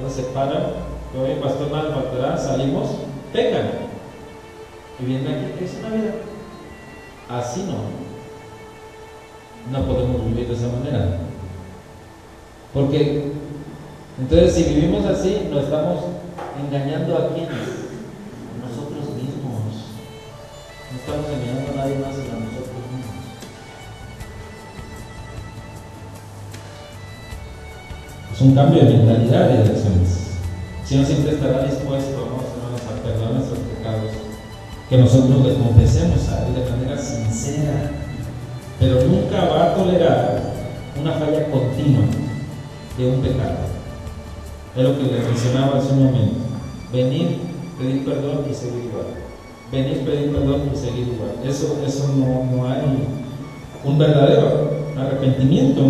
S1: Se paran, oye, pastor, nada faltará, salimos, pecan. Y vienen aquí, es una vida. Así no podemos vivir de esa manera. Porque entonces si vivimos así, nos estamos engañando a quienes, a nosotros No estamos engañando a nadie más sino a nosotros mismos. Es un cambio de mentalidad y de acciones. El Señor siempre estará dispuesto, hermanos, a perdonar nuestros pecados, que nosotros le confesemos a Él de manera sincera, pero nunca va a tolerar una falla continua de un pecado. Es lo que les mencionaba hace un momento. Venir, pedir perdón y seguir igual. Venir, pedir perdón y seguir igual. Eso no hay un verdadero arrepentimiento.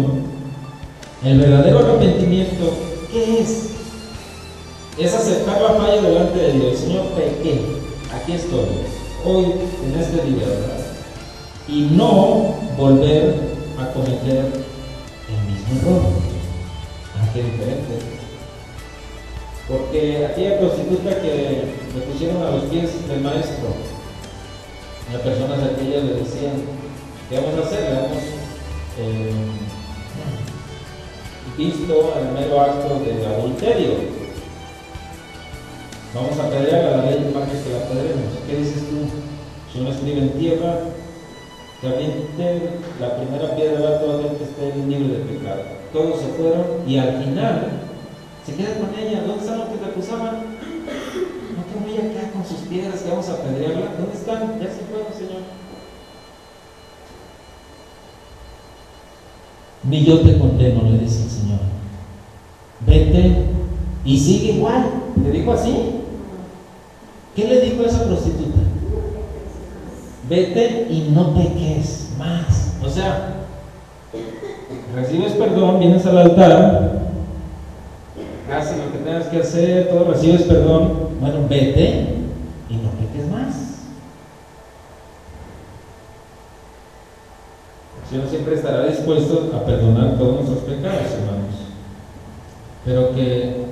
S1: El verdadero arrepentimiento, ¿qué es? Es aceptar la falla delante de Dios. Señor, pequé, aquí estoy, hoy, en este día, ¿verdad? Y no volver a cometer el mismo error. Qué diferente. Porque aquella prostituta que le pusieron a los pies del maestro, las personas aquellas le decían: ¿qué vamos a hacer? Le hemos visto el mero acto de adulterio. Vamos a apedrear a la ley más que la apedremos. ¿Qué dices tú? Si uno escribe en tierra, que aviente la primera piedra a todo el que esté libre de pecado. Todos se fueron y al final se queda con ella. ¿Dónde están los que te acusaban? No tengo ella acá con sus piedras que vamos a apedrearla. ¿Dónde están? Ya se fueron, Señor. Ni yo te condeno, le dice el Señor. Vete y sigue igual. ¿Le dijo así? ¿Qué le dijo a esa prostituta? Vete y no peques más. O sea, recibes perdón, vienes al altar, haces lo que tengas que hacer, todo, recibes perdón. Bueno, vete y no peques más. El Señor siempre estará dispuesto a perdonar todos nuestros pecados, hermanos, pero que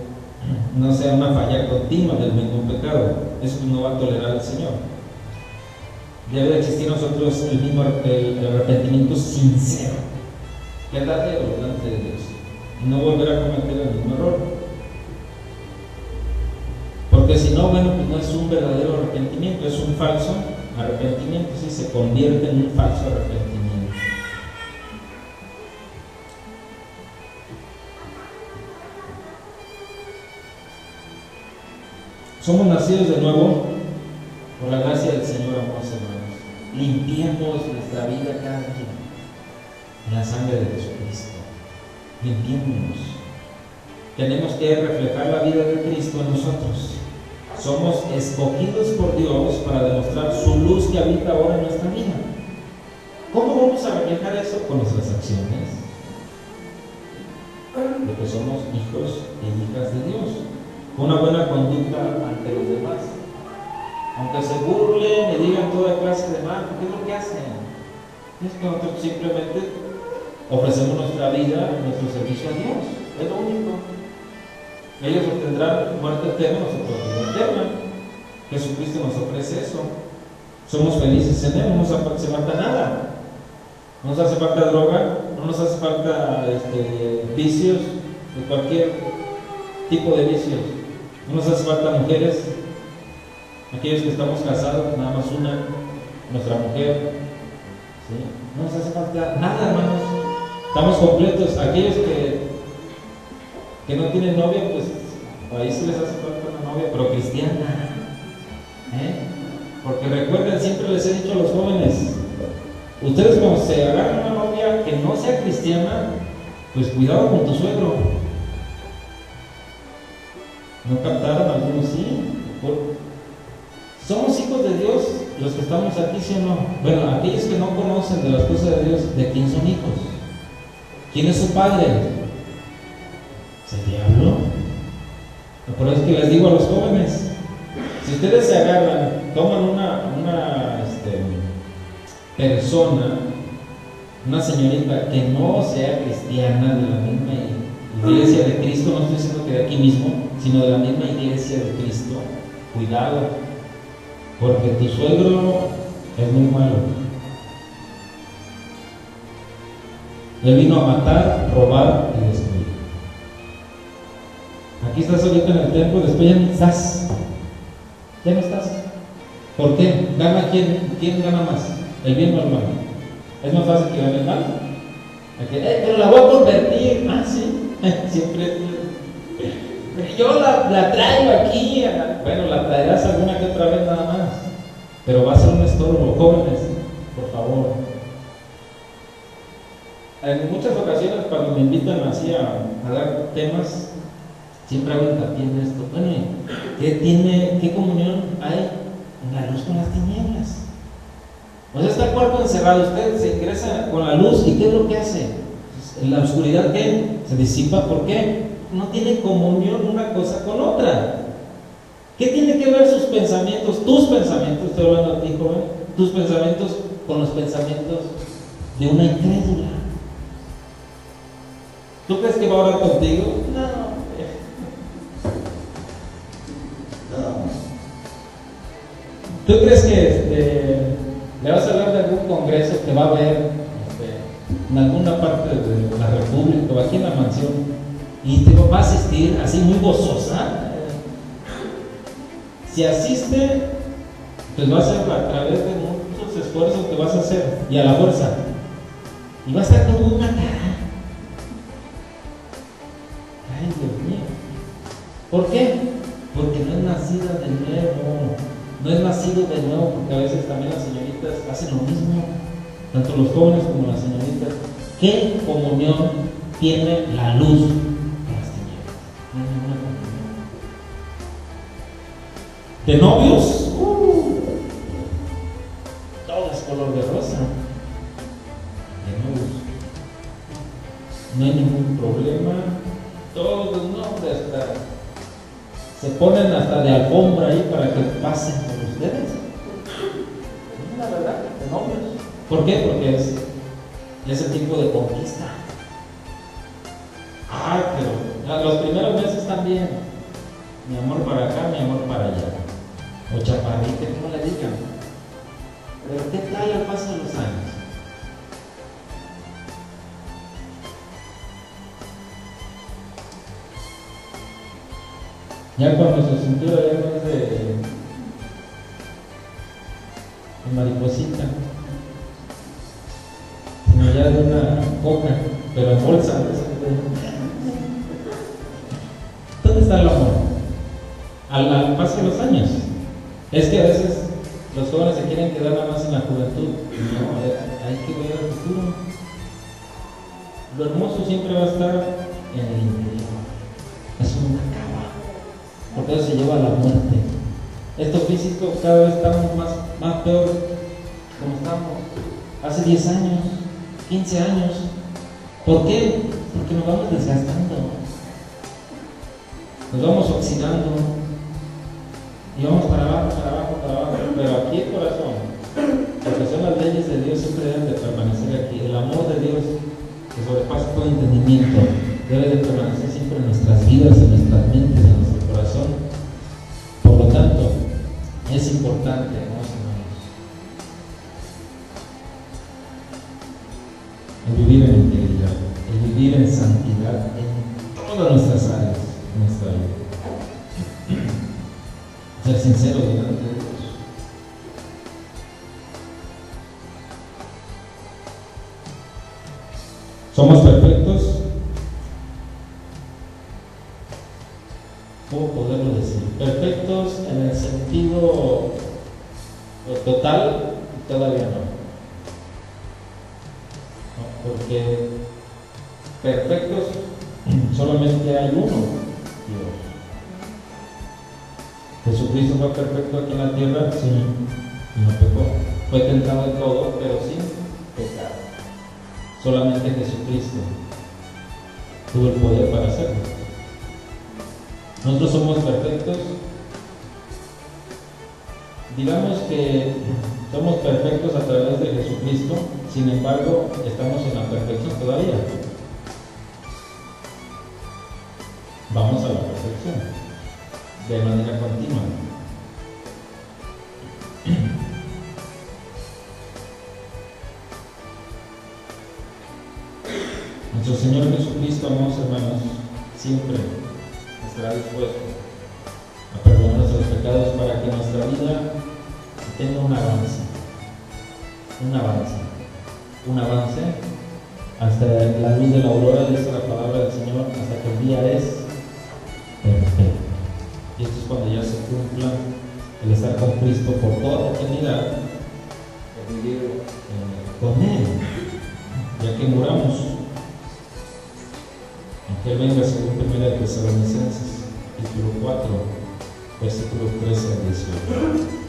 S1: no sea una falla continua del mismo pecado. Eso no va a tolerar el Señor. Debe de existir en nosotros el arrepentimiento sincero, verdadero delante de Dios, y no volver a cometer el mismo error. Porque si no, bueno, pues no es un verdadero arrepentimiento, es un falso arrepentimiento, sí, se convierte en un falso arrepentimiento. Somos nacidos de nuevo por la gracia del Señor, amados hermanos. Limpiemos nuestra vida cada día en la sangre de Jesucristo. Limpiémonos. Tenemos que reflejar la vida de Cristo en nosotros. Somos escogidos por Dios para demostrar su luz que habita ahora en nuestra vida. ¿Cómo vamos a reflejar eso? Con nuestras acciones. Porque somos hijos e hijas de Dios. Con una buena conducta ante los demás. Aunque se burlen y digan toda clase de mal, ¿qué es lo que hacen? Es que nosotros simplemente ofrecemos nuestra vida, nuestro servicio a Dios. Es lo único. Ellos obtendrán muerte eterna, nosotros vida eterna. Jesucristo nos ofrece eso. Somos felices en Él, no nos hace falta nada. No nos hace falta droga, no nos hace falta vicios, de cualquier tipo de vicios. No nos hace falta mujeres. Aquellos que estamos casados, nada más una, nuestra mujer, ¿sí? No nos hace falta nada, hermanos. Estamos completos. Aquellos que no tienen novia, pues ahí sí les hace falta una novia, pero cristiana. Porque recuerden, siempre les he dicho a los jóvenes, ustedes cuando se agarran una novia que no sea cristiana, pues cuidado con tu suegro. ¿No captaron? Algunos sí. Somos hijos de Dios, los que estamos aquí, ¿sí o no? Bueno, aquellos que no conocen de las cosas de Dios, ¿de quién son hijos? ¿Quién es su padre? ¿Es el diablo? Por eso es que les digo a los jóvenes, si ustedes se agarran, toman una persona, una señorita que no sea cristiana, de la misma iglesia de Cristo, no estoy diciendo que de aquí mismo, sino de la misma iglesia de Cristo, cuidado. Porque tu suegro es muy malo. Él vino a matar, robar y destruir. Aquí estás ahorita en el templo, después ya no estás. Ya no estás. ¿Por qué? ¿Gana quién gana más? ¿El bien o el mal? ¿Es más fácil que gane el mal? Pero la voy a convertir. Ah, sí. Siempre. Yo la traigo aquí. Bueno, la traerás alguna que otra vez nada más. Pero va a ser un estorbo. Jóvenes, por favor. En muchas ocasiones, cuando me invitan así a dar temas, siempre hago hincapié en esto. Bueno, ¿qué comunión hay en la luz con las tinieblas? O sea, está el cuerpo encerrado, usted se ingresa con la luz y ¿qué es lo que hace? En la oscuridad, ¿qué? Se disipa. ¿Por qué? No tiene comunión una cosa con otra. ¿Qué tiene que ver sus pensamientos, tus pensamientos, estoy hablando a ti, joven, tus pensamientos con los pensamientos de una incrédula? ¿Tú crees que va a orar contigo? No. ¿Tú crees que le vas a hablar de algún congreso que va a haber en alguna parte de la República o aquí en la mansión y te va a asistir así muy gozosa? Si asiste, pues va a ser a través de muchos esfuerzos que vas a hacer y a la fuerza. Y va a estar como una cara. Ay, Dios mío. ¿Por qué? Porque no es nacida de nuevo. No es nacido de nuevo, porque a veces también las señoritas hacen lo mismo. Tanto los jóvenes como las señoritas. ¿Qué comunión tiene la luz con las tinieblas? No hay ninguna comunión. De novios, todo es color de rosa. De novios, no hay ningún problema. Todos los nombres se ponen hasta de alfombra ahí para que pasen por ustedes. Es la verdad, de novios. ¿Por qué? Porque es ese tipo de conquista. Pero los primeros meses también. Mi amor para acá, mi amor para allá. O chaparrita, como le digan. Pero ¿qué tal al paso de los años? Ya cuando su cintura ya no es de mariposita, sino ya de una coca, pero en bolsa. ¿Dónde está el amor? Al paso de los años. Es que a veces los jóvenes se quieren quedar nada más en la juventud. No, hay que ver el futuro. Lo hermoso siempre va a estar en el interior. Eso nunca acaba. Porque eso se lleva a la muerte. Esto físico cada vez estamos más peor como estamos hace 10 años, 15 años. ¿Por qué? Porque nos vamos desgastando, nos vamos oxidando y vamos para abajo, pero aquí el corazón, porque son las leyes de Dios, siempre deben de permanecer aquí. El amor de Dios que sobrepasa todo entendimiento debe de permanecer siempre en nuestras vidas, en nuestras mentes, en nuestro corazón. Por lo tanto, es importante, hermanos, el vivir en integridad, el vivir en santidad en todas nuestras áreas de nuestra vida. Ser sincero delante de Dios. ¿Somos perfectos? ¿Cómo poderlo decir? Perfectos en el sentido total, todavía no. Porque perfectos solamente hay uno, Dios. Jesucristo fue perfecto aquí en la tierra, sí, y no pecó. Fue tentado en todo, pero sin pecado. Solamente Jesucristo tuvo el poder para hacerlo. Nosotros somos perfectos. Digamos que somos perfectos a través de Jesucristo, sin embargo, estamos en la perfección todavía. Vamos a la perfección de manera continua. Nuestro Señor Jesucristo, amados hermanos, siempre estará dispuesto a perdonar nuestros pecados para que nuestra vida se tenga un avance, hasta la luz de la aurora, dice la palabra del Señor, hasta que el día es perfecto. Y esto es cuando ya se cumpla el estar con Cristo por toda la eternidad, el vivir con Él, ya que muramos, aunque Él venga según 1 Tesalonicenses, capítulo 4, versículos 13 al 18.